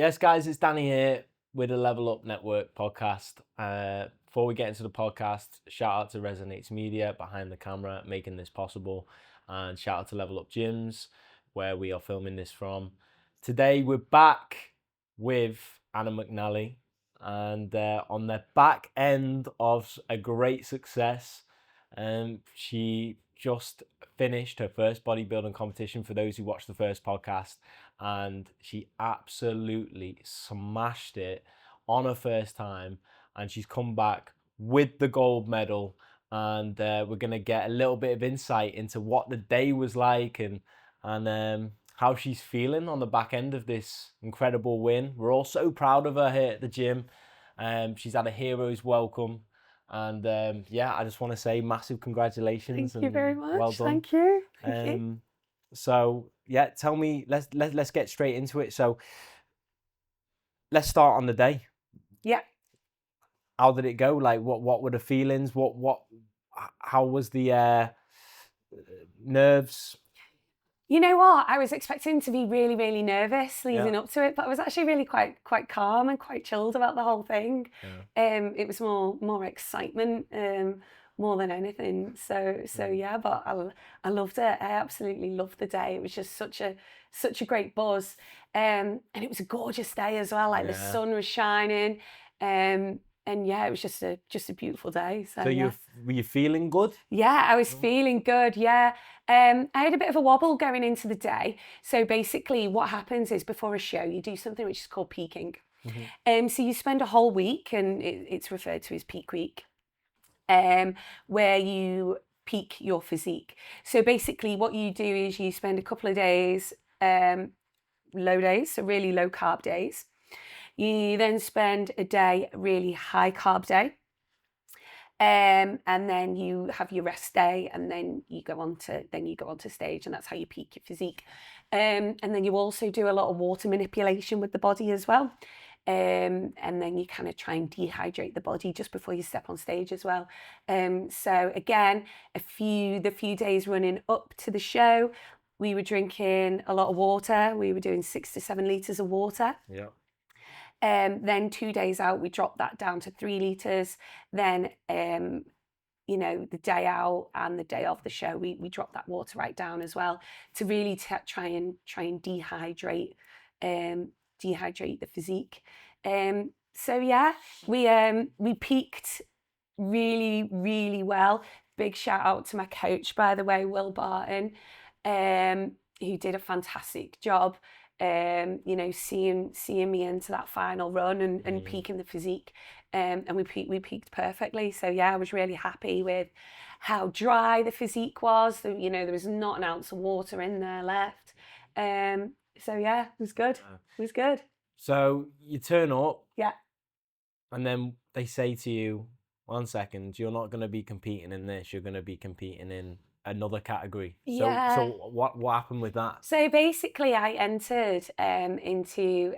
Yes, guys, it's Danny here with the Level Up Network podcast. Before we get into the podcast, shout out to Resonates Media behind the camera, making this possible. And shout out to Level Up Gyms, where we are filming this from. Today, we're back with Anna McNally. And on the back end of a great success, she just finished her first bodybuilding competition for those who watched the first podcast, and she absolutely smashed it on her first time, and she's come back with the gold medal, and we're going to get a little bit of insight into what the day was like and how she's feeling on the back end of this incredible win. We're all so proud of her here at the gym. She's had a hero's welcome. And I just want to say massive congratulations. Thank you very much. Well done. Thank you. Thank you. So yeah, tell me. Let's get straight into it. So let's start on the day. Yeah. How did it go? Like, what were the feelings? How was the nerves? You know what? I was expecting to be really, really nervous leading up to it, but I was actually really quite calm and quite chilled about the whole thing. Yeah. It was more excitement more than anything. So yeah, but I loved it. I absolutely loved the day. It was just such a great buzz, and it was a gorgeous day as well. Like the sun was shining, and yeah, it was just a beautiful day. So were you feeling good? Yeah, I was feeling good. Yeah. I had a bit of a wobble going into the day. So basically what happens is before a show, you do something which is called peaking. Mm-hmm. So you spend a whole week, and it's referred to as peak week, where you peak your physique. So basically what you do is you spend a couple of days, low days, so really low carb days. You then spend a day, really high carb day. And then you have your rest day, and then you go on to stage, and that's how you peak your physique. And then you also do a lot of water manipulation with the body as well. And then you kind of try and dehydrate the body just before you step on stage as well. So again, the few days running up to the show, we were drinking a lot of water. We were doing 6 to 7 litres of water. Yeah. Then 2 days out, we dropped that down to 3 litres. Then, the day out and the day of the show, we dropped that water right down as well to really try and dehydrate the physique. So yeah, we peaked really, really well. Big shout out to my coach, by the way, Will Barton, who did a fantastic job. Seeing me into that final run and peaking the physique, and we peaked perfectly. So yeah, I was really happy with how dry the physique was. There was not an ounce of water in there left. So yeah, it was good. It was good. So you turn up, and then they say to you, 1 second, you're not going to be competing in this. You're going to be competing in another category. So what happened with that? So basically I entered into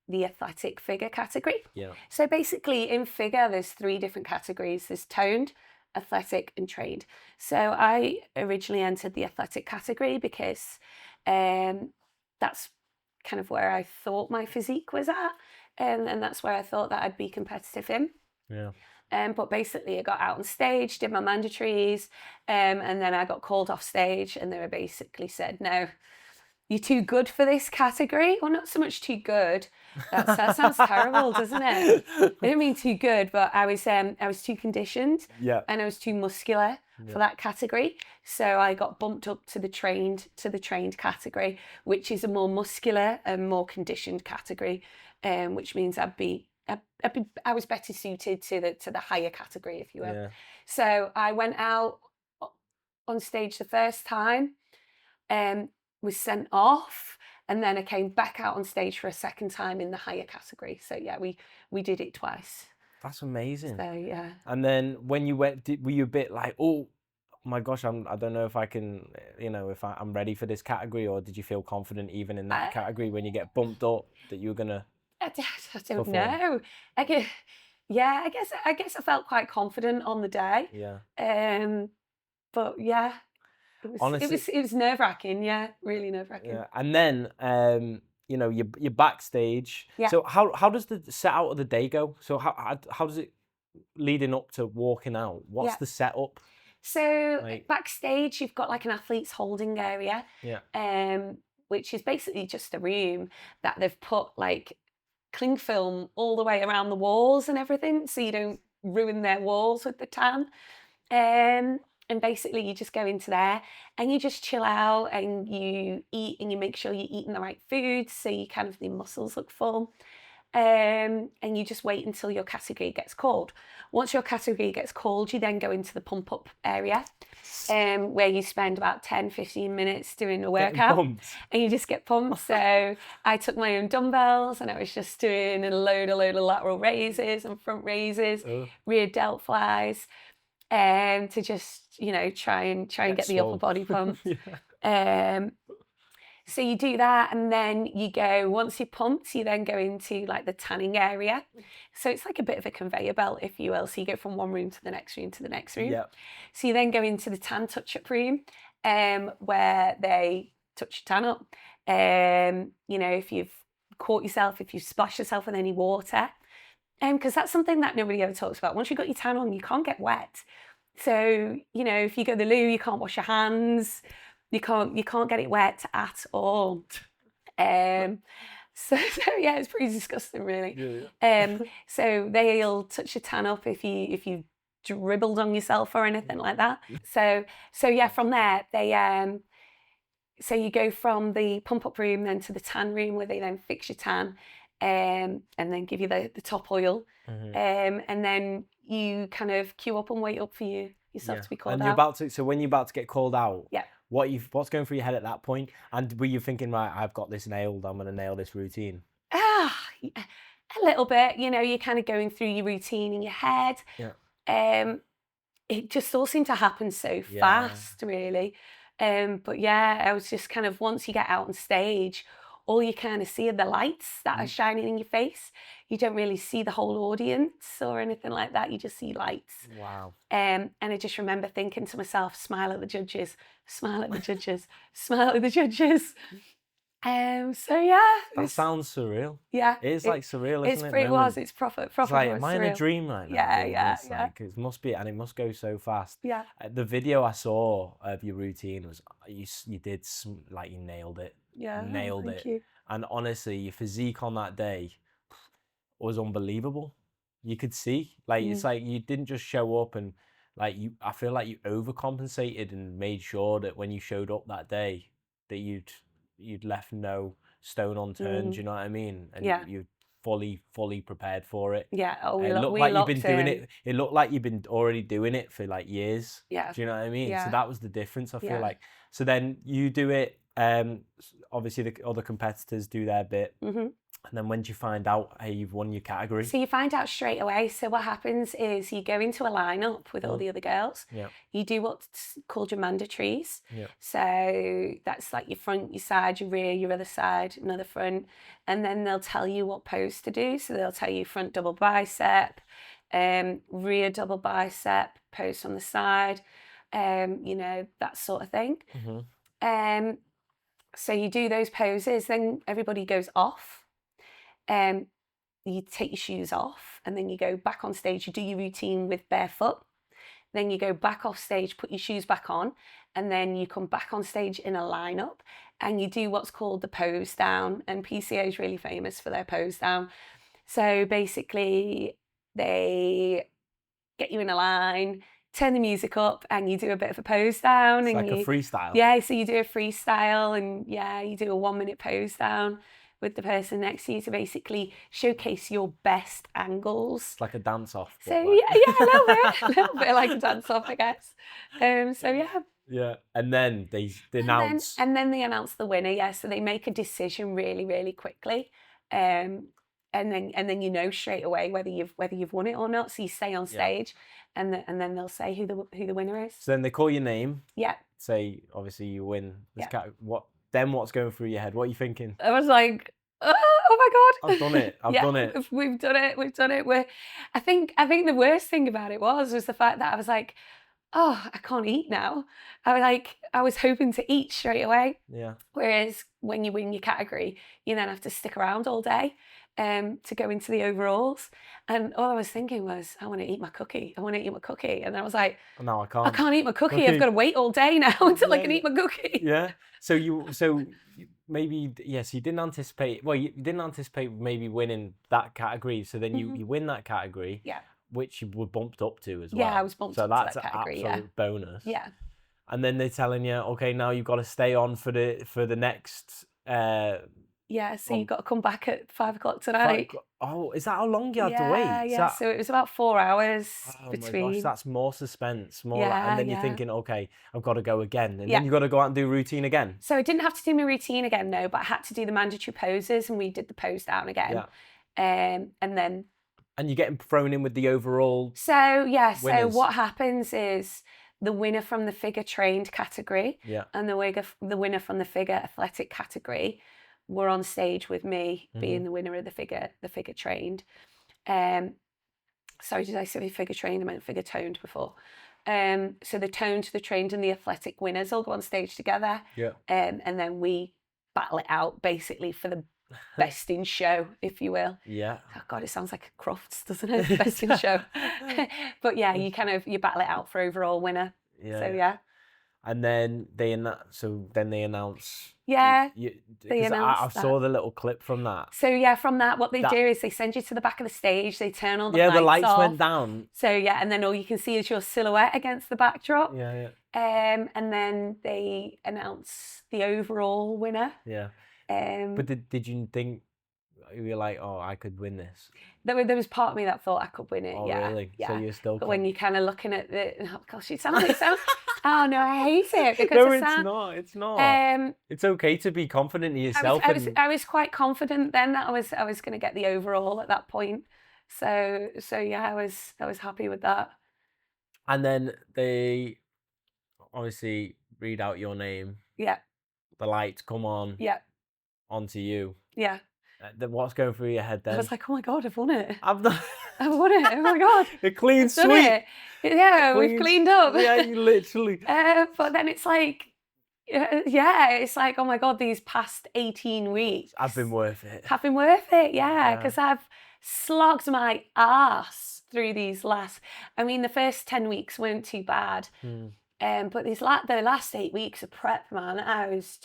the athletic figure category. Yeah. So basically in figure there's 3 different categories. There's toned, athletic and trained. So I originally entered the athletic category because that's kind of where I thought my physique was at, and that's where I thought that I'd be competitive in. Yeah. But basically I got out on stage, did my mandatories, and then I got called off stage, and they were basically said, no, you're too good for this category. Well, not so much too good. That sounds terrible, doesn't it? I didn't mean too good, but I was too conditioned, and I was too muscular for that category. So I got bumped up to the trained category, which is a more muscular and more conditioned category, which means I was better suited to the higher category, if you will. Yeah. So I went out on stage the first time, was sent off, and then I came back out on stage for a second time in the higher category. So yeah, we did it twice. That's amazing. So yeah. And then when you went, were you a bit like, oh my gosh, I don't know if I can, if I'm ready for this category, or did you feel confident even in that category when you get bumped up that you were gonna? I don't know. I guess I felt quite confident on the day. Yeah. But yeah, honestly, it was nerve-wracking. Yeah, really nerve-wracking. Yeah. And then you know, you're backstage. Yeah. So how does the set out of the day go? So how does it leading up to walking out? What's Yeah. the setup? So Like- backstage, you've got like an athlete's holding area, Yeah. which is basically just a room that they've put like cling film all the way around the walls and everything, so you don't ruin their walls with the tan. And basically you just go into there and you just chill out and you eat and you make sure you're eating the right foods so you kind of the muscles look full. And you just wait until your category gets called. Once your category gets called, you then go into the pump up area, where you spend about 10-15 minutes doing a workout and you just get pumped. So I took my own dumbbells and I was just doing a load of lateral raises and front raises, rear delt flies, to just, you know, try and get the upper body pumped. So you do that, and then you go, once you're pumped, you then go into like the tanning area. So it's like a bit of a conveyor belt, if you will. So you go from one room to the next room to the next room. Yeah. So you then go into the tan touch-up room, where they touch your tan up. You know, if you've caught yourself, if you've splashed yourself with any water, because that's something that nobody ever talks about. Once you've got your tan on, you can't get wet. So, you know, if you go to the loo, you can't wash your hands. You can't get it wet at all. So yeah, it's pretty disgusting, really. Yeah. So they'll touch your tan up if you dribbled on yourself or anything like that. So yeah, from there they so you go from the pump up room then to the tan room where they then fix your tan, and then give you the top oil, and then you kind of queue up and wait up for yourself to be called and out. you're about to. So when you're about to get called out, yeah. What's going through your head at that point? And were you thinking, right, I've got this nailed, I'm going to nail this routine? A little bit. You know, you're kind of going through your routine in your head. Yeah. It just all seemed to happen so fast, really. But yeah, I was just kind of, once you get out on stage, all you kind of see are the lights that are shining in your face. You don't really see the whole audience or anything like that. You just see lights. Wow. And I just remember thinking to myself, smile at the judges, smile at the judges, smile at the judges. So yeah. That sounds surreal. Yeah. It is like surreal, isn't it? It was. It's proper. It's like, am I in a dream right now? Yeah. Like, it must be, and it must go so fast. Yeah. The video I saw of your routine was, you did, like, you nailed it. Yeah. Nailed thank it. You. And honestly, your physique on that day was unbelievable. You could see, like, it's like you didn't just show up and, like, I feel like you overcompensated and made sure that when you showed up that day that you'd left no stone unturned. You know what I mean? And you fully prepared for it. Yeah. Oh, it looked like you've been doing it. It looked like you've been already doing it for like years. Yeah. Do you know what I mean? Yeah. So that was the difference, I feel like. So then you do it. Obviously the other competitors do their bit. And then when do you find out, hey, you've won your category? So you find out straight away. So what happens is you go into a lineup with all the other girls. Yeah. You do what's called your mandatories. Yeah. So that's like your front, your side, your rear, your other side, another front. And then they'll tell you what pose to do. So they'll tell you front double bicep, rear double bicep, pose on the side, you know, that sort of thing. So you do those poses, then everybody goes off. You take your shoes off and then you go back on stage, you do your routine with barefoot. Then you go back off stage, put your shoes back on, and then you come back on stage in a lineup and you do what's called the pose down. And PCO is really famous for their pose down. So basically they get you in a line, turn the music up, and you do a bit of a pose down. It's and like a freestyle. Yeah, so you do a freestyle and you do a 1 minute pose down with the person next to you to basically showcase your best angles. It's like a dance-off. So yeah, a little bit like a dance-off, I guess. So yeah. Yeah, and then they announce. And then they announce the winner. Yeah, so they make a decision really, really quickly, and then you know straight away whether you've won it or not. So you stay on stage, and then they'll say who the winner is. So then they call your name. Yeah. Say obviously you win this what's going through your head? What are you thinking? I was like, oh my God. I've done it. I've done it. We've done it. I think the worst thing about it was the fact that I was like, oh, I can't eat now. I was hoping to eat straight away. Yeah. Whereas when you win your category, you then have to stick around all day to go into the overalls. And all I was thinking was, I want to eat my cookie. I want to eat my cookie. And I was like, No, I I can't. can't eat my cookie. I've got to wait all day now until I can eat my cookie. Yeah. So maybe, yes, you didn't anticipate, well, you didn't anticipate maybe winning that category. So then you win that category, Yeah. which you were bumped up to as well. Yeah, I was bumped so up to that's that an category, absolute bonus. Yeah. And then they're telling you, okay, now you've got to stay on for the next. Yeah, so you've got to come back at 5 o'clock tonight. Oh, is that how long you had to wait? Yeah. So it was about 4 hours Oh between. my gosh, that's more suspense, Yeah, and then you're thinking, okay, I've got to go again, and Yeah. then you've got to go out and do routine again. So I didn't have to do my routine again, no, but I had to do the mandatory poses, and we did the pose down again. Yeah. And then. And you're getting thrown in with the overall. So yeah, so winners. what happens is the winner from the figure trained category Yeah. and the winner from the figure athletic category were on stage with me being the winner of the figure trained. Sorry, did I say figure trained? I meant figure toned before. So the toned, the trained, and the athletic winners all go on stage together. Yeah. And then we battle it out basically for the best in show, if you will. Yeah. Oh God, it sounds like a Crofts, doesn't it? Best in show. But yeah, you battle it out for overall winner. Yeah. So yeah. And then they announce. Yeah. They I saw the little clip from that. So yeah, from that, what they do is they send you to the back of the stage. They turn all the lights off. Yeah, the lights went down. So yeah, and then all you can see is your silhouette against the backdrop. Yeah. And then they announce the overall winner. Yeah. But did you think, you were like, oh, I could win this? There was part of me that thought I could win it. Oh, yeah. really? Yeah. So you're still. But when you're kind of looking at oh gosh, it sounds. Oh no, I hate it because no, it's not. It's okay to be confident in yourself. I was quite confident then that I was going to get the overall at that point. So yeah, I was happy with that. And then they obviously read out your name. Yeah. The lights come on. Yeah. Onto you. Yeah. What's going through your head then? I was like, oh my God, I've won it. I've won it. Oh my God. The clean sweep. Yeah, we've cleaned up. Yeah, you literally. But then it's like, it's like, oh my God, these past 18 weeks have been worth it. Yeah, because I've slogged my ass through these the first 10 weeks weren't too bad. But the last 8 weeks of prep, man, I was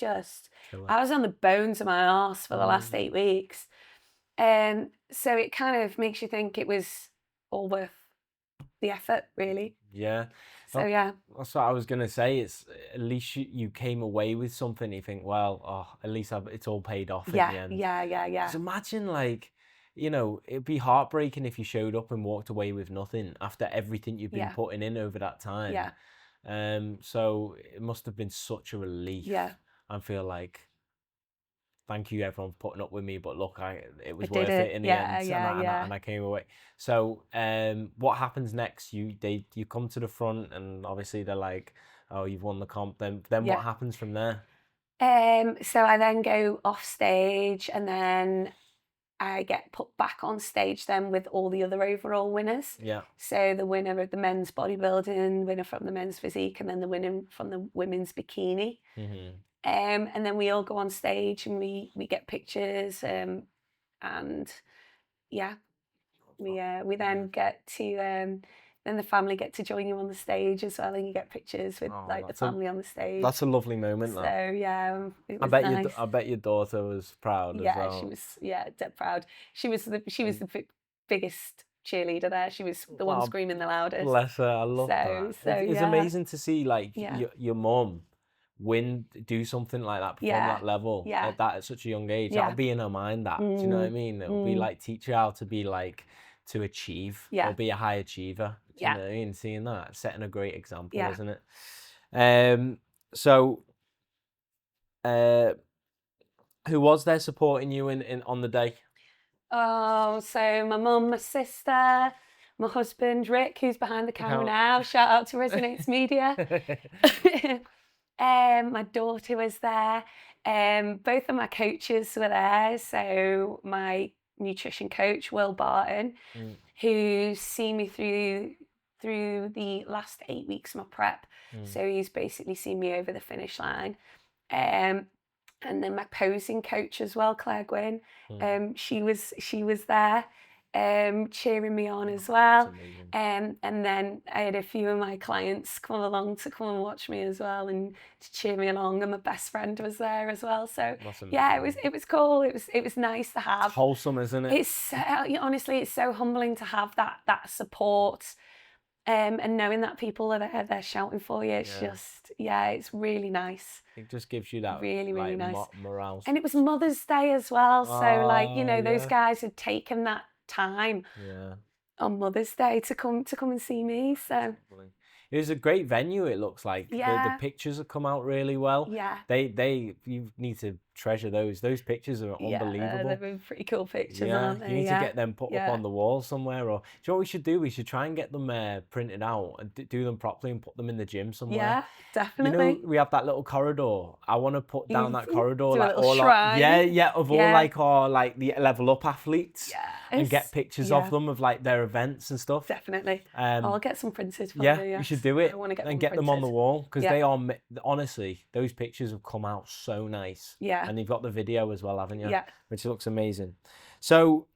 on the bones of my arse for the last 8 weeks. So it kind of makes you think it was all worth the effort, really. Yeah. So yeah. That's what I was going to say. It's at least you came away with something. You think, well, at least it's all paid off in the end. Yeah. Because imagine, like, it'd be heartbreaking if you showed up and walked away with nothing after everything you've been putting in over that time. Yeah. So it must have been such a relief. Yeah. I feel like, thank you everyone for putting up with me, but look, it was worth it in the end, and I came away. So what happens next? You come to the front, and obviously they're like, oh, you've won the comp. Then what happens from there? So I then go off stage, and then I get put back on stage then with all the other overall winners. Yeah. So the winner of the men's bodybuilding, winner from the men's physique, and then the winner from the women's bikini. And then we all go on stage and we get pictures. And yeah, we then get to then the family get to join you on the stage as well, and you get pictures with the family on the stage. That's a lovely moment. So yeah, it was nice. I bet your daughter was proud as well. Yeah, she was dead proud. She was the biggest cheerleader there. She was the one screaming the loudest. Bless her, I love that. So it's amazing to see your mum do something like that, perform that level at such a young age. That'll be in her mind. That do you know what I mean? It'll be like teach her how to be to achieve or be a high achiever. Do you know what I mean? Seeing that, setting a great example, isn't it? So who was there supporting you in on the day? Oh, so my mum, my sister, my husband Rick, who's behind the camera now. Shout out to Resonates Media. My daughter was there. Both of my coaches were there. So my nutrition coach, Will Barton, who's seen me through through the last 8 weeks of my prep. So he's basically seen me over the finish line. And then my posing coach as well, Claire Gwynn, she was there, cheering me on as well. And then I had a few of my clients come along to come and watch me as well and to cheer me along. And my best friend was there as well. So yeah, it was cool. It was nice to have. It's wholesome, isn't it? It's honestly, it's so humbling to have that support. And knowing that people are there, they're shouting for you. It's just, it's really nice. It just gives you that really like, nice morale. And it was Mother's Day as well. So like, you know, those guys had taken that time on Mother's Day to come and see me. So it was a great venue, it looks like. The pictures have come out really well. You need to treasure those pictures are unbelievable. They've been pretty cool pictures, aren't they? You need to get them put up on the wall somewhere, or do you know what we should do? We should try and get them printed out and do them properly and put them in the gym somewhere. Yeah, definitely. You know, we have that little corridor. I want to put down that corridor, do like a little all shrine. of all like our like the level up athletes, and get pictures of them of like their events and stuff. Definitely. I'll get some printed for you. Yeah, we should do it. I want to get and get them on the wall, because they are honestly, those pictures have come out so nice. Yeah. And you've got the video as well, haven't you? Yeah. Which looks amazing. So,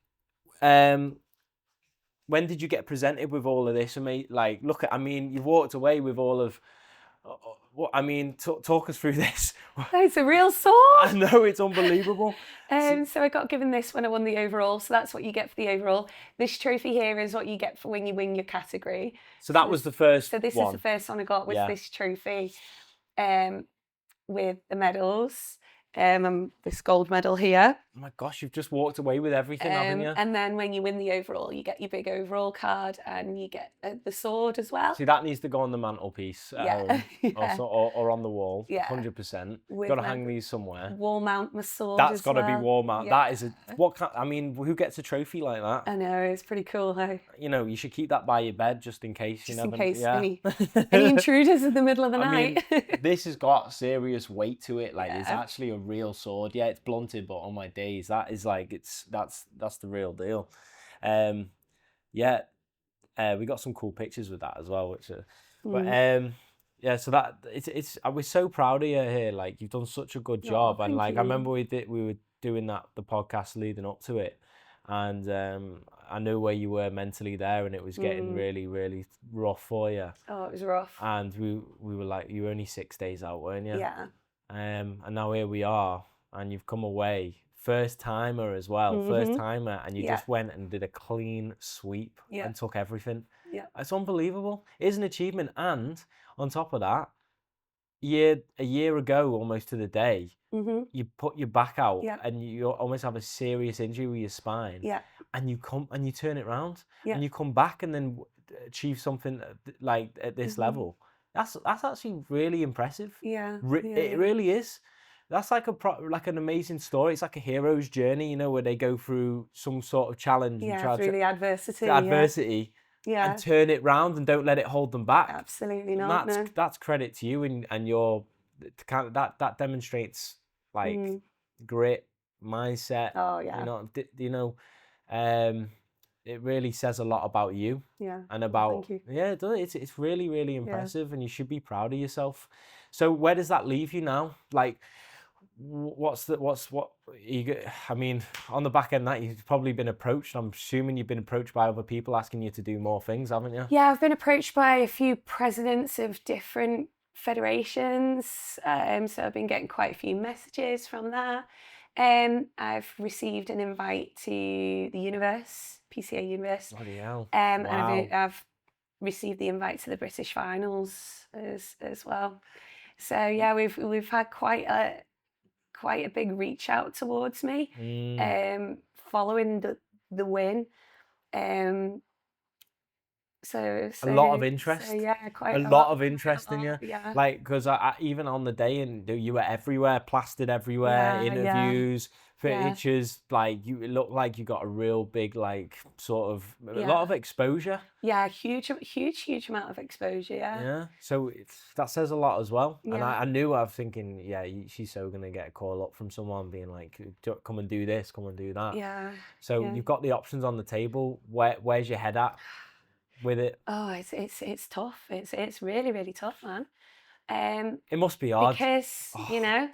when did you get presented with all of this? I mean, like, I mean, you've walked away with all of. What I mean, talk us through this. It's a real sword. I know, it's unbelievable. So I got given this when I won the overall. So that's what you get for the overall. This trophy here is what you get for when you win your category. So that was the first. So this is the first one I got, was this trophy, with the medals. This gold medal here. Oh my gosh, you've just walked away with everything, haven't you? And then when you win the overall, you get your big overall card and you get the sword as well. See, that needs to go on the mantelpiece at home, or on the wall. 100%. Got to hang these somewhere. Wall mount my sword. That's got to be wall mount. That is I mean, who gets a trophy like that? I know, it's pretty cool, hey. You know, you should keep that by your bed just in case. Just in case any intruders in the middle of the night. I mean, this has got serious weight to it. Like, it's actually a real sword. Yeah, it's blunted, but on my days, that is like, that's the real deal. We got some cool pictures with that as well, which so that it's we're so proud of you here. Like, you've done such a good job. And like, I remember we were doing the podcast leading up to it, and I knew where you were mentally there, and it was getting really, really rough for you. Oh, it was rough. And we were like, you were only 6 days out, weren't you? Yeah. And now here we are, and you've come away first timer as well, first timer, and you just went and did a clean sweep and took everything. Yeah. It's unbelievable. It is an achievement. And on top of that, a year ago, almost to the day, you put your back out and you almost have a serious injury with your spine. Yeah. And you come and you turn it around and you come back and then achieve something like at this level. That's actually really impressive. Yeah. It really is. That's like an amazing story. It's like a hero's journey, you know, where they go through some sort of challenge. Yeah, through the adversity. And turn it round and don't let it hold them back. Absolutely not. That's credit to you and your kind of that demonstrates like grit, mindset. Oh yeah. It really says a lot about you. Yeah. And about thank you. Yeah, it does. It's really, really impressive, and you should be proud of yourself. So where does that leave you now? Like, I mean, on the back end that you've probably been approached. I'm assuming you've been approached by other people asking you to do more things, haven't you? Yeah, I've been approached by a few presidents of different federations. So I've been getting quite a few messages from that. I've received an invite to the PCA Universe. Bloody hell. And I've received the invite to the British finals as well. So yeah, we've had quite a big reach out towards me, following the win. So a lot of interest. So yeah, quite a lot of interest in you. Yeah. Like, because I even on the day, and you were everywhere, plastered everywhere, interviews, pictures. Like, it looked like you got a real big, like, sort of a lot of exposure. Yeah, huge amount of exposure. Yeah. Yeah. So that says a lot as well. Yeah. And I knew, I was thinking, she's so gonna get a call up from someone being like, come and do this, come and do that. Yeah. So you've got the options on the table. Where's your head at? with it? Oh, it's tough. It's really, really tough, man. It must be hard. Because, you know,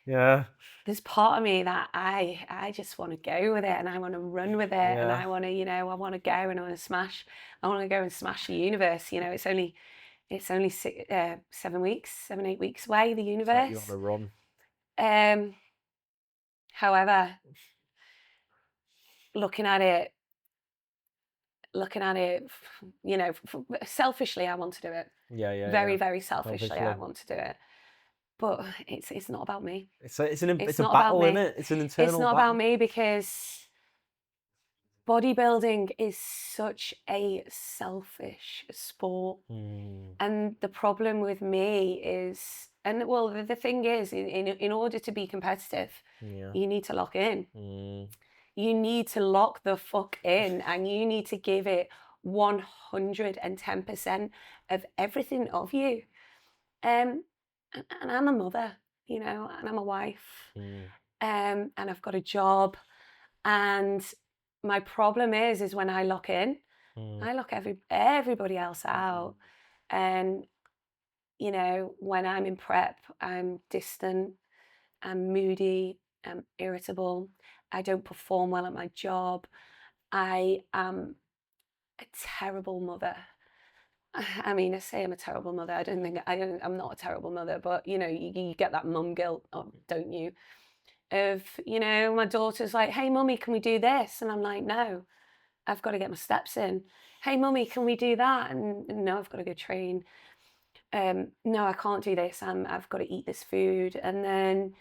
Yeah. there's part of me that I just want to go with it, and I want to run with it, and Yeah. I want to, I want to go and I want to smash. I want to go and smash the universe. It's only 7 weeks, 8 weeks away, the It's like you're universe. on a run. However, looking at it, selfishly, I want to do it. Yeah. Very, very selfishly, I Selfishly. want to do it. But it's not about me. It's a It's not about battle, me. isn't it? It's an It's internal not battle. about me because bodybuilding is such a selfish sport. And the problem with me is, and well, the thing is, in order to be competitive, Yeah. you need to lock in. You need to lock the fuck in, and you need to give it 110% of everything of you. And I'm a mother, and I'm a wife, and I've got a job. And my problem is when I lock in, I lock everybody else out. And, when I'm in prep, I'm distant, I'm moody, I'm irritable, I don't perform well at my job. I am a terrible mother. I mean, I say I'm a terrible mother. I'm not a terrible mother, but you get that mum guilt, don't you? Of, my daughter's like, hey, mummy, can we do this? And I'm like, no, I've got to get my steps in. Hey, mummy, can we do that? And no, I've got to go train. No, I can't do this. I've got to eat this food. And then,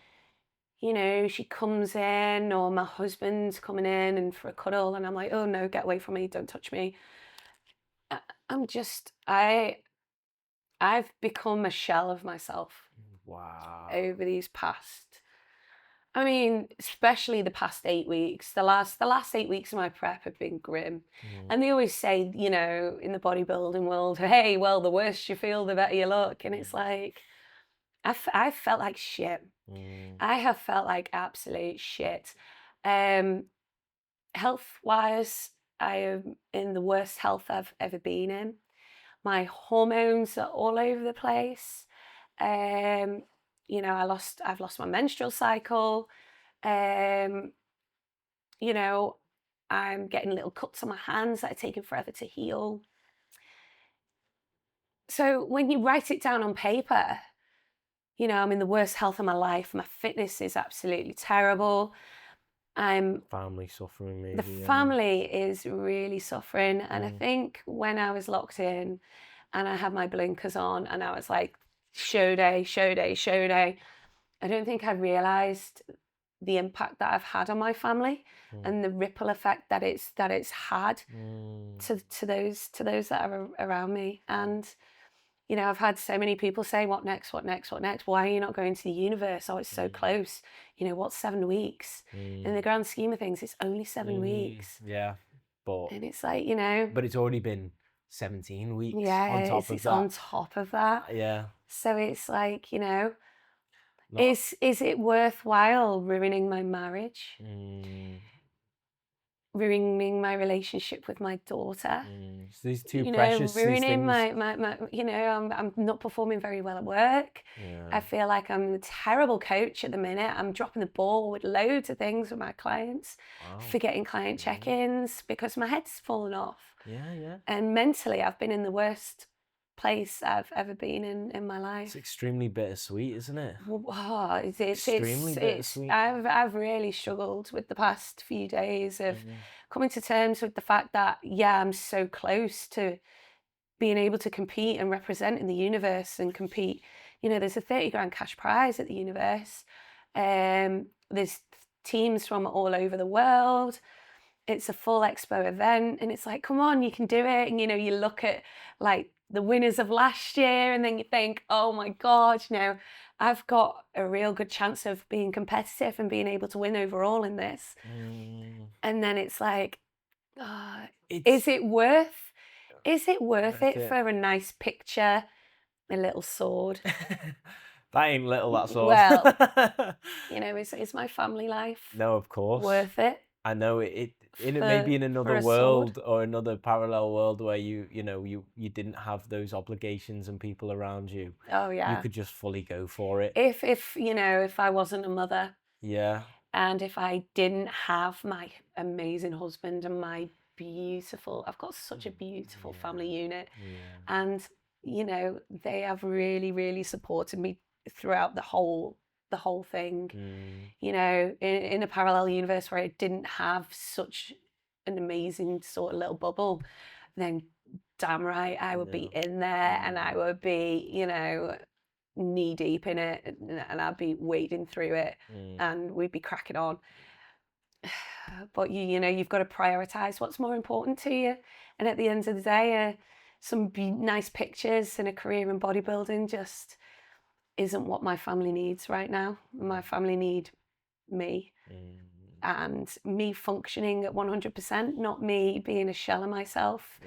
she comes in, or my husband's coming in and for a cuddle, and I'm like, oh no, get away from me, don't touch me. I've become a shell of myself. Wow. Over these past, I mean, especially the past 8 weeks. The last 8 weeks of my prep have been grim. And they always say, in the bodybuilding world, hey, well, the worse you feel, the better you look. And it's like, I've felt like shit. I have felt like absolute shit. Health-wise, I am in the worst health I've ever been in. My hormones are all over the place. I've lost my menstrual cycle. I'm getting little cuts on my hands that are taking forever to heal. So when you write it down on paper, I'm in the worst health of my life. My fitness is absolutely terrible. Family suffering, maybe. The family is really suffering. And I think when I was locked in and I had my blinkers on and I was like, show day, show day, show day, I don't think I realised the impact that I've had on my family and the ripple effect that it's had to those that are around me. And I've had so many people say, what next, what next, what next? Why are you not going to the universe? Oh, it's so close. What's 7 weeks? In the grand scheme of things, it's only 7 weeks. Yeah, but And it's like, but it's already been 17 weeks on yeah, top of it's that. on top of that. Yeah. So it's like, is it worthwhile ruining my marriage? Ruining my relationship with my daughter? So these two precious ruining things. I'm not performing very well at work. Yeah. I feel like I'm a terrible coach at the minute. I'm dropping the ball with loads of things with my clients, forgetting client check-ins because my head's fallen off. Yeah. And mentally, I've been in the worst place I've ever been in my life. It's extremely bittersweet, isn't it? It's extremely bittersweet. I've really struggled with the past few days of coming to terms with the fact that, yeah, I'm so close to being able to compete and represent in the universe and compete. There's a 30 grand cash prize at the universe. There's teams from all over the world. It's a full expo event, and it's like, come on, you can do it. And you look at like the winners of last year, and then you think, oh my God, I've got a real good chance of being competitive and being able to win overall in this. And then it's like, is it worth it for a nice picture, a little sword? That ain't little, that sword. Well, is my family life No, of course. worth it? I know it maybe in for another a sword. world or another parallel world where you didn't have those obligations and people around you, Oh you yeah. could just fully go for it. If I wasn't a mother, Yeah. and if I didn't have my amazing husband and my I've got such a beautiful family unit, Yeah. and they have really, really supported me throughout the whole thing. In a parallel universe where I didn't have such an amazing sort of little bubble, then damn right I would be in there, and I would be, knee deep in it, and I'd be wading through it, and we'd be cracking on. But you've got to prioritize what's more important to you, and at the end of the day, some nice pictures and a career in bodybuilding just isn't what my family needs right now. My family need me, and me functioning at 100%, not me being a shell of myself,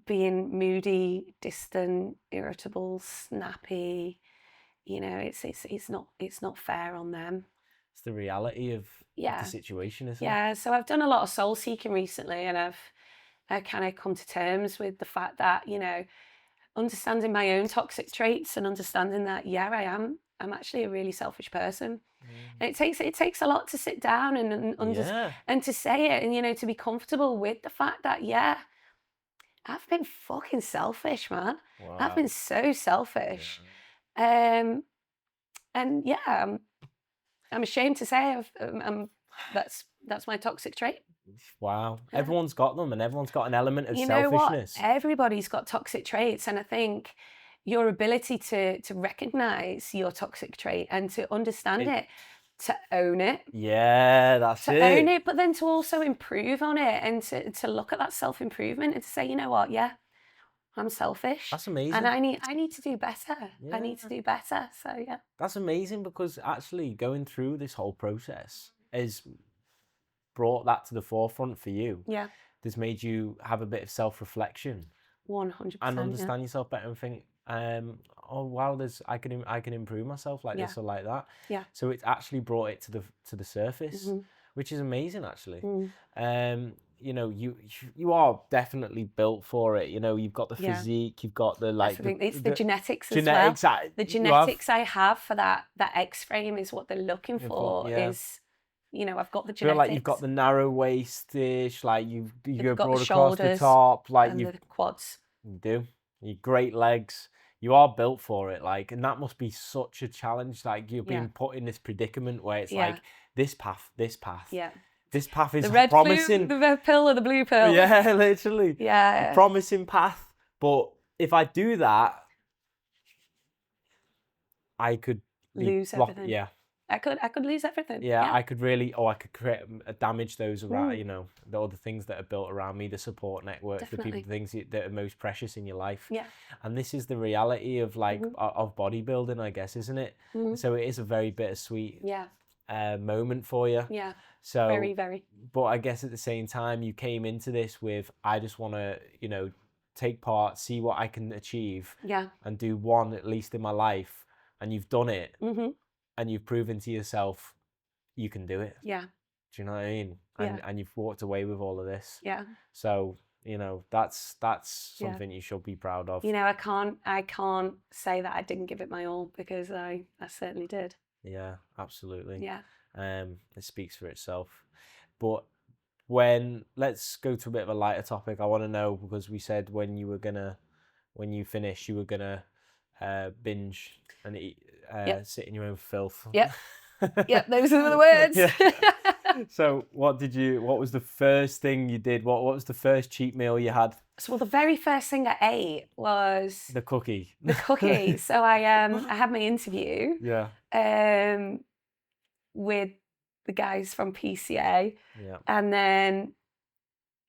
being moody, distant, irritable, snappy. It's not fair on them. It's the reality of the situation, isn't it? Yeah, so I've done a lot of soul seeking recently, and I've kind of come to terms with the fact that, understanding my own toxic traits and understanding that, I'm actually a really selfish person. And it takes a lot to sit down and to say it, and to be comfortable with the fact that, I've been fucking selfish, man. Wow. I've been so selfish. And I'm ashamed to say that's my toxic trait. Wow. Yeah. Everyone's got them, and everyone's got an element of selfishness. selfishness. Everybody's got toxic traits, and I think your ability to recognize your toxic trait and to understand it, to own it. Yeah, that's it. To own it, but then to also improve on it, and to look at that self-improvement and to say, you know what, I'm selfish. That's amazing. And I need to do better. Yeah. I need to do better. So yeah. That's amazing, because actually going through this whole process has brought that to the forefront for you. Yeah. This made you have a bit of self-reflection. 100%. And understand yourself better and think, oh wow, I can improve myself like this or like that. Yeah. So it's actually brought it to the surface, which is amazing actually. You are definitely built for it. You've got the physique, you've got the it's the genetics as well. The genetics I have for that X frame is what they're looking for. Is I've got the genetics. I feel like you've got the narrow waist-ish, like you go broad across the shoulders top, like and the quads. You do. You great legs. You are built for it, and that must be such a challenge. Like you're being put in this predicament where it's like this path. Yeah. This path is the red promising. The red pill or the blue pill. Yeah, literally. Yeah. A promising path. But if I do that, I could lose everything. Yeah. I could lose everything. Yeah, I could really, I could create damage those around, the other things that are built around me, the support networks, the people, the things that are most precious in your life. Yeah. And this is the reality of of bodybuilding, I guess, isn't it? So it is a very bittersweet moment for you. Yeah. So very, very. But I guess at the same time, you came into this with, I just want to, take part, see what I can achieve. Yeah. And do one at least in my life. And you've done it. And you've proven to yourself you can do it. Yeah. Do you know what I mean? And you've walked away with all of this. Yeah. So, that's something you should be proud of. I can't say that I didn't give it my all, because I certainly did. Yeah, absolutely. Yeah. It speaks for itself. But let's go to a bit of a lighter topic. I want to know, because we said when you finish, you were gonna binge and eat, sit in your own filth. Yep. Yep, those are the words. So what was the first thing you did? What was the first cheat meal you had? So the very first thing I ate was the cookie. So I had my interview with the guys from PCA. Yeah. And then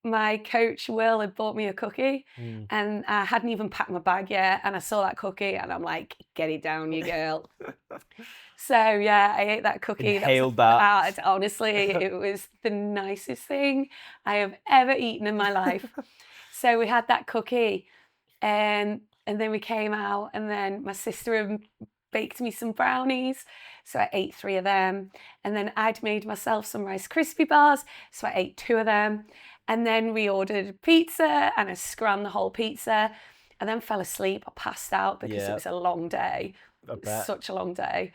my coach, Will, had bought me a cookie, and I hadn't even packed my bag yet, and I saw that cookie, and I'm like, get it down, you girl. So, I ate that cookie. Inhaled that. Honestly, it was the nicest thing I have ever eaten in my life. So we had that cookie, and then we came out, and then my sister and baked me some brownies. So I ate 3 of them. And then I'd made myself some Rice Krispie bars. So I ate 2 of them. And then we ordered pizza and I scrammed the whole pizza. And then fell asleep. I passed out because it was a long day. I bet. Such a long day.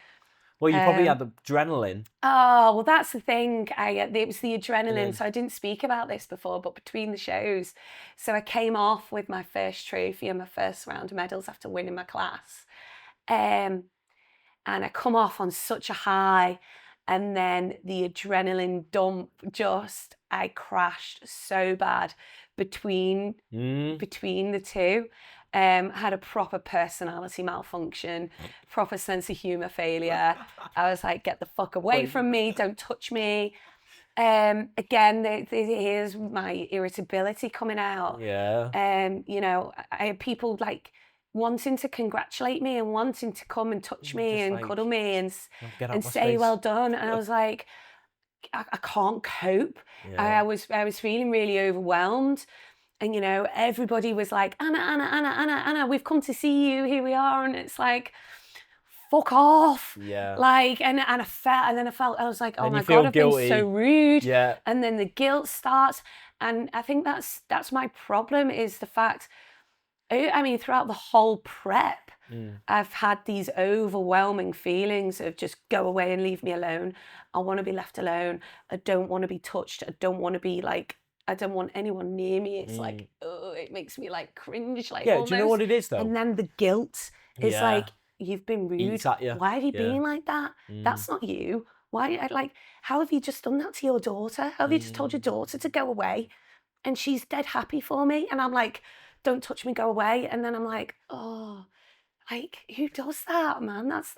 Well, you probably had the adrenaline. Oh, well, that's the thing. It was the adrenaline. Then- So I didn't speak about this before, but between the shows. So I came off with my first trophy and my first round of medals after winning my class. And I come off on such a high. And then the adrenaline dump, I crashed so bad between the two. I had a proper personality malfunction, proper sense of humour failure. I was like, get the fuck away from me, don't touch me. Again, here's my irritability coming out. Yeah. You know, I had people like wanting to congratulate me and wanting to come and touch me Just and like, cuddle me and get out my say space. well done. And I was like, I can't cope. Yeah. I was feeling really overwhelmed. And, you know, everybody was like, Anna, we've come to see you. Here we are. And it's like, fuck off. Yeah. Like, and I felt, I was like, oh Then my you feel God, I've been guilty. so rude. Yeah. And then the guilt starts. And I think that's my problem is the fact, I mean, throughout the whole prep, I've had these overwhelming feelings of just go away and leave me alone. I want to be left alone. I don't want to be touched. I don't want to be like, I don't want anyone near me. It's like, oh, it makes me like cringe. Like, Yeah, almost. do you know what it is though? And then the guilt is like, you've been rude. Eats at you. Why have you been like that? That's not you. Why? Like, how have you just done that to your daughter? How have you just told your daughter to go away? And she's dead happy for me. And I'm like, don't touch me, go away. And then I'm like, oh, like, who does that, man? That's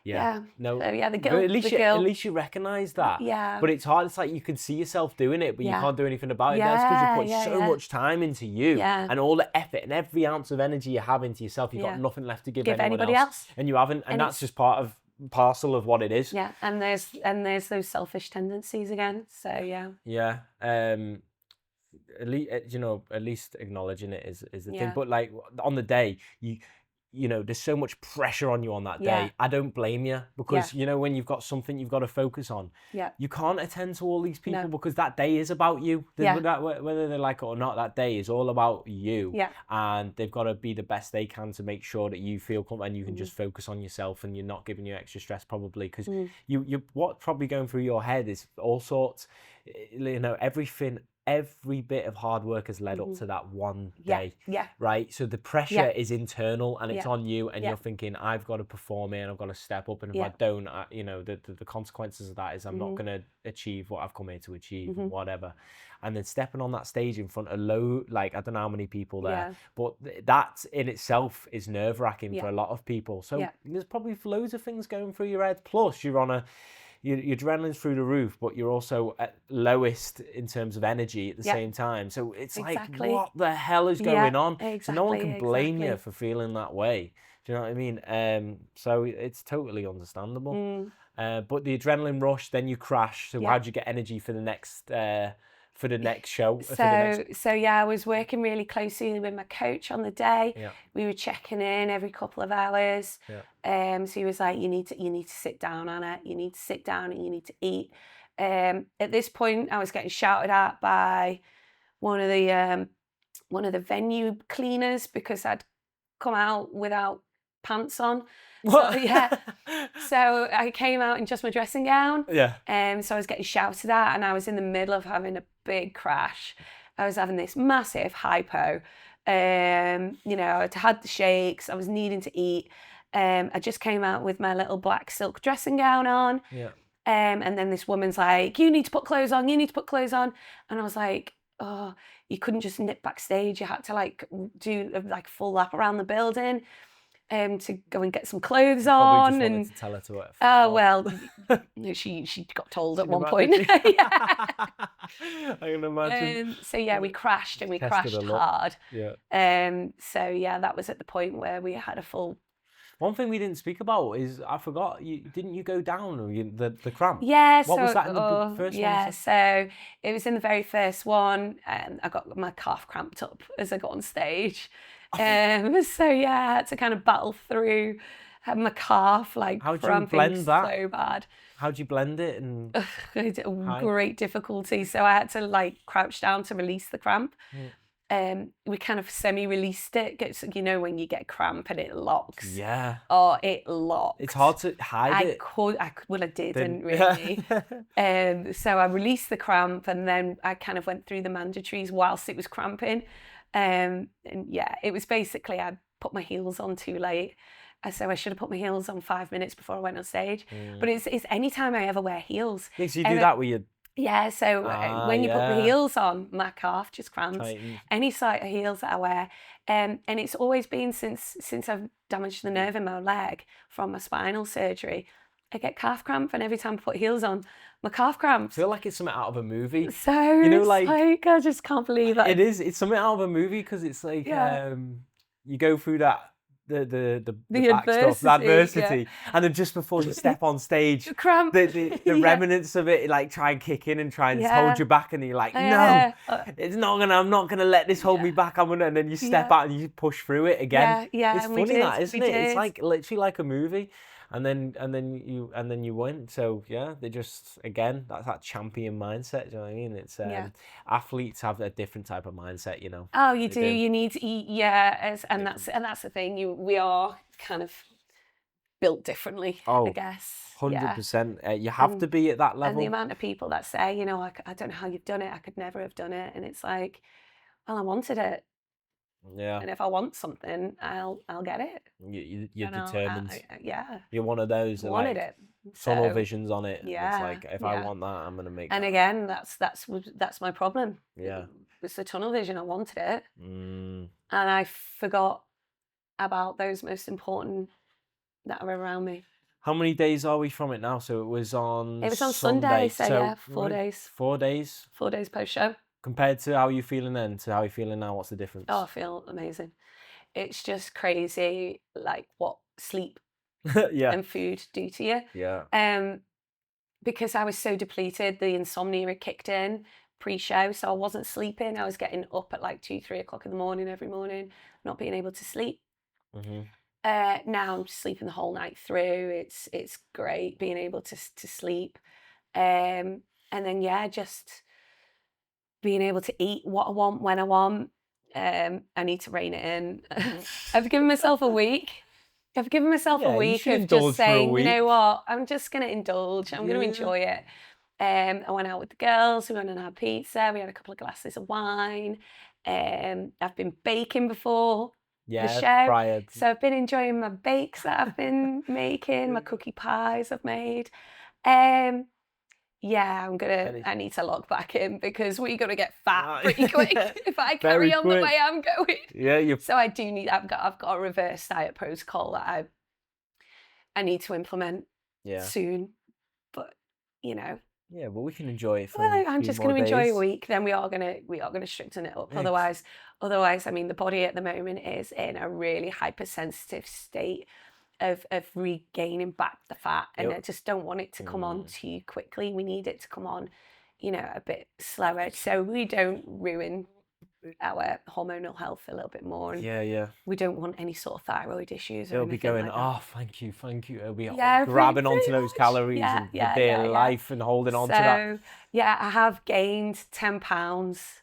yeah. No. So, yeah, the guilt. But at least the guilt. at least you recognise that. Yeah. But it's hard. It's like you can see yourself doing it, but you Yeah. can't do anything about it. Yeah, That's because you put so yeah. much time into you Yeah. and all the effort and every ounce of energy you have into yourself. You've got nothing left to give anyone anybody else. And you haven't. And that's just parcel of what it is. Yeah. And there's those selfish tendencies again. So yeah. Yeah. At least, you know, at least acknowledging it is the thing. Yeah. But like on the day, you know, there's so much pressure on you on that day. Yeah. I don't blame you because, you know, when you've got something you've got to focus on, you can't attend to all these people because that day is about you. Whether they like it or not, that day is all about you. Yeah. And they've got to be the best they can to make sure that you feel comfortable and you can just focus on yourself and you're not giving you extra stress probably because you what's probably going through your head is all sorts, you know, every bit of hard work has led up to that one day, right? So the pressure is internal and it's on you and you're thinking, I've got to perform here and I've got to step up. And if I don't, you know, the consequences of that is I'm not going to achieve what I've come here to achieve, whatever. And then stepping on that stage in front of like, I don't know how many people there, but that in itself is nerve-wracking for a lot of people. So there's probably loads of things going through your head. Plus you're on your adrenaline's through the roof, but you're also at lowest in terms of energy at the same time. So it's like, what the hell is going on? So no one can blame you for feeling that way. Do you know what I mean? So it's totally understandable. But the adrenaline rush, then you crash. So how'd you get energy for the next show? So I was working really closely with my coach on the day. Yeah. We were checking in every couple of hours. Yeah. So he was like, you need to sit down, Anna. You need to sit down and you need to eat. At this point, I was getting shouted at by one of the venue cleaners because I'd come out without pants on. What? So, yeah. So I came out in just my dressing gown. Yeah. So I was getting shouted at and I was in the middle of having a big crash. I was having this massive hypo. You know, I'd had the shakes. I was needing to eat. I just came out with my little black silk dressing gown on. Yeah. And then this woman's like, you need to put clothes on. You need to put clothes on. And I was like, oh, you couldn't just nip backstage. You had to like do a full lap around the building. To go and get some clothes on, and to tell her to it. Oh well, she got told at one point. I can imagine. So yeah, we crashed and we crashed hard. Yeah. So yeah, that was at the point where we had a full. One thing we didn't speak about is I forgot. Didn't you go down or the cramp? Yeah. What was that in the first one? Yeah. So it was in the very first one, and I got my calf cramped up as I got on stage. So yeah, I had to kind of battle through Had my calf like How do you cramping blend that? so bad. How do you blend it? And Great difficulty. So I had to like crouch down to release the cramp. Mm. We kind of semi-released it. You know when you get cramp and it locks. Yeah. Oh, it locked. It's hard to hide it. Well, I didn't really. So I released the cramp, and then I kind of went through the mandatories whilst it was cramping. And yeah, it was basically I put my heels on too late. So I should have put my heels on 5 minutes before I went on stage. But it's any time I ever wear heels. Yeah, so you do that with your... Yeah, so when you put the heels on, my calf just cramps. Tighten. Any sort of heels that I wear. And it's always been since I've damaged the nerve in my leg from my spinal surgery. I get calf cramp, and every time I put heels on, my calf cramps. I feel like it's something out of a movie. So you know, it's like I just can't believe that. It is. It's something out of a movie, because it's like you go through that the back stuff, the adversity, and then just before you step on stage, cramp. the remnants of it like try and kick in and try and hold you back, and you're like, no, it's not gonna. I'm not gonna let this hold me back. I'm gonna, and then you step out and you push through it again. It's funny that, isn't it? It's like literally like a movie. And then you win. So yeah, they just, again, that's that champion mindset. Do you know what I mean? It's athletes have a different type of mindset, you know. Oh, you do. You need to eat, and that's the thing. We are kind of built differently, I guess. 100%. You have to be at that level. And the amount of people that say, you know, I don't know how you've done it. I could never have done it. And it's like, well, I wanted it. Yeah. And if I want something, I'll get it. You're determined. Yeah. You're one of those that wanted like it. tunnel visions on it. Yeah. It's like, if I want that, I'm gonna make and that. again, that's my problem. Yeah. It's the tunnel vision. I wanted it. And I forgot about those most important that are around me. How many days are we from it now? So it was on Sunday. So yeah, 4 days. 4 days. 4 days post show. Compared to how you're feeling then to how you're feeling now, what's the difference? Oh, I feel amazing. It's just crazy, like what sleep and food do to you. Yeah. Because I was so depleted, the insomnia had kicked in pre-show, so I wasn't sleeping. I was getting up at like 2-3 o'clock in the morning every morning, not being able to sleep. Now I'm sleeping the whole night through. It's great being able to sleep, and then just being able to eat what I want when I want. I need to rein it in. I've given myself a week. A week of just saying, you know what, I'm just going to indulge. I'm going to enjoy it. I went out with the girls. We went and had pizza. We had a couple of glasses of wine. I've been baking before the show. So I've been enjoying my bakes that I've been making, my cookie pies I've made. I need to log back in because we're going to get fat pretty quick if I carry on the way I'm going. Yeah, so I do need, I've got a reverse diet protocol that I need to implement soon. But, you know. Yeah, but we can enjoy it for I'm just going to enjoy a week, then we are going to stricten it up. Otherwise, I mean, the body at the moment is in a really hypersensitive state of regaining back the fat, and I just don't want it to come on too quickly. We need it to come on, you know, a bit slower, so we don't ruin our hormonal health a little bit more. And we don't want any sort of thyroid issues. It'll be going, like thank you. It'll be grabbing onto those calories and the day of life and holding on to that. Yeah, I have gained 10 pounds.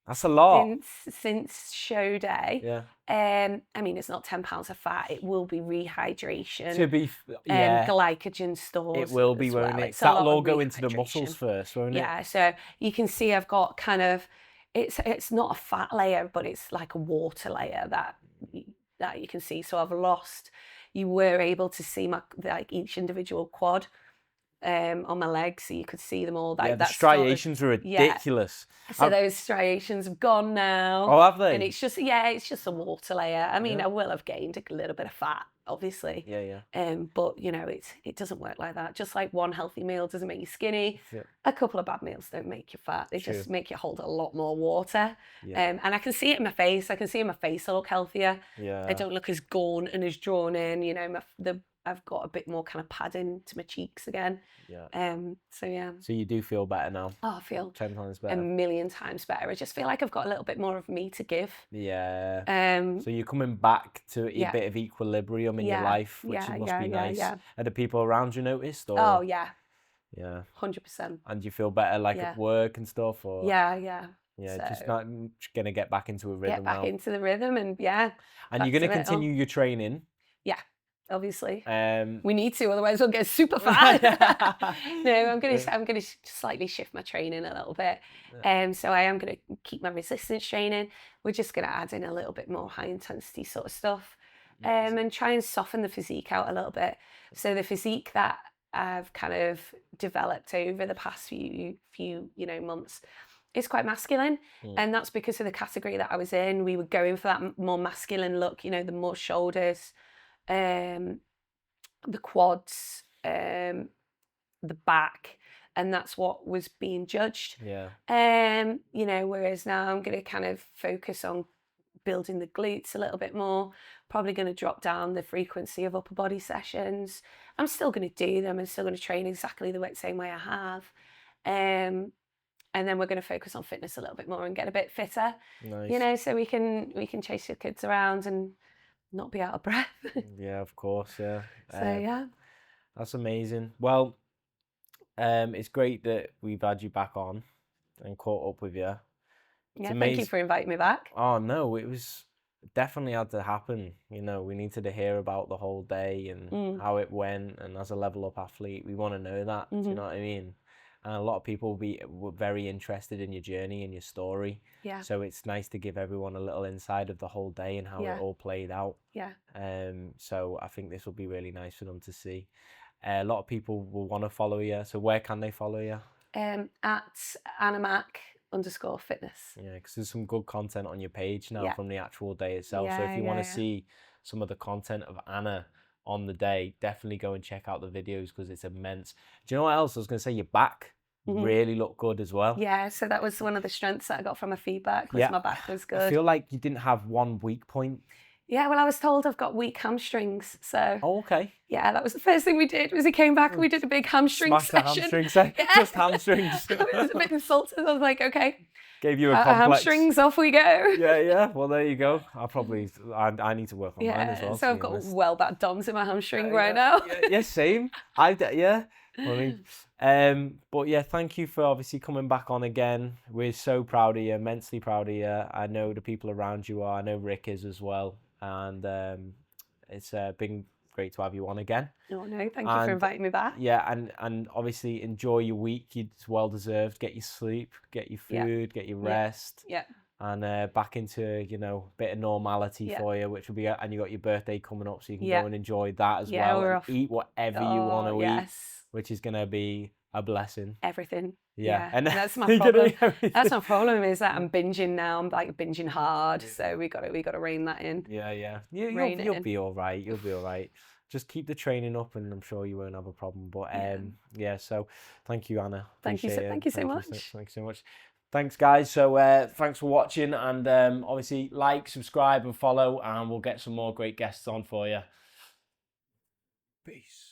That's a lot. Since show day. Yeah. I mean, it's not 10 pounds of fat. It will be rehydration. To be, glycogen stores. It will be, won't it? That'll all go into the muscles first, won't it? Yeah. So you can see I've got kind of, it's not a fat layer, but it's like a water layer that you can see. So I've lost. You were able to see each individual quad. On my legs, so you could see them all. The striations were ridiculous. So those striations have gone now. Oh, have they? And it's just a water layer. I mean, I will have gained a little bit of fat, obviously. Yeah. But you know, it doesn't work like that. Just like one healthy meal doesn't make you skinny, a couple of bad meals don't make you fat. They just make you hold a lot more water. And I can see it in my face. I can see in my face I look healthier. Yeah. I don't look as gaunt and as drawn in. You know, the I've got a bit more kind of padding to my cheeks again. Yeah. So yeah. So you do feel better now? Oh, I feel 10 times a better. million times better. I just feel like I've got a little bit more of me to give. Yeah. So you're coming back to a Yeah. bit of equilibrium in your Yeah, life, which yeah, must be yeah, nice. yeah. Are the people around you noticed? Or? Oh yeah, Yeah. 100%. And do you feel better like Yeah. at work and stuff? Or Yeah, yeah. yeah, So just not gonna get back into a rhythm get back now. into the rhythm and yeah. And you're back gonna to it all. continue your training. Yeah, obviously. Um, We need to, otherwise we'll get super fat. No, I'm gonna slightly shift my training a little bit. So I am gonna keep my resistance training. We're just gonna add in a little bit more high intensity sort of stuff, and try and soften the physique out a little bit. So the physique that I've kind of developed over the past few months is quite masculine, and that's because of the category that I was in. We were going for that more masculine look, the more shoulders, the quads, the back, and that's what was being judged. Yeah. Whereas now I'm going to kind of focus on building the glutes a little bit more, probably going to drop down the frequency of upper body sessions. I'm still going to do them and still going to train exactly the same way I have. And then we're going to focus on fitness a little bit more and get a bit fitter, Nice. so we can chase your kids around and not be out of breath. Yeah, of course, yeah. So yeah. That's amazing. Well, it's great that we've had you back on and caught up with you. It's Yeah, amazing. thank you for inviting me back. Oh no, it was definitely had to happen. We needed to hear about the whole day and how it went. And as a level up athlete, we want to know that. Do you know what I mean? And a lot of people were very interested in your journey and your story. Yeah. So it's nice to give everyone a little insight of the whole day and how it all played out. Yeah. So I think this will be really nice for them to see. A lot of people will want to follow you. So where can they follow you? At @AnnaMac_fitness. Yeah, because there's some good content on your page now from the actual day itself. Yeah, so if you want to yeah. see some of the content of Anna on the day, definitely go and check out the videos because it's immense. Do you know what else? I was going to say your back really looked good as well. Yeah, so that was one of the strengths that I got from my feedback, was my back was good. I feel like you didn't have one weak point. Yeah, well, I was told I've got weak hamstrings, so. Oh, okay. Yeah, that was the first thing we did, was he came back and we did a big hamstring session. Smash the hamstring session, just hamstrings. I was a bit insulted. I was like, okay. Gave you a complex. Hamstrings, off we go. Yeah. Well, there you go. I need to work on mine as well. So I've got well back DOMs in my hamstring right now. Yeah, same. Funny. But yeah, thank you for obviously coming back on again. We're so proud of you, immensely proud of you. I know the people around you are. I know Rick is as well. And it's been great to have you on again. Oh no, thank you for inviting me back. Yeah, and obviously enjoy your week. It's well deserved. Get your sleep, get your food, get your rest. Yeah. And back into a bit of normality for you, which will be, and you got your birthday coming up, so you can go and enjoy that as well. We're and off. Eat whatever you want to eat, which is gonna be a blessing. Everything. Yeah. And that's my problem. That's my problem, is that I'm binging now. I'm like binging hard. So we got to rein that in. Yeah. You'll be all right. You'll be all right. Just keep the training up, and I'm sure you won't have a problem. But so thank you, Anna. Thank you so much. Thanks so much. Thanks, guys. So thanks for watching, and obviously like, subscribe, and follow, and we'll get some more great guests on for you. Peace.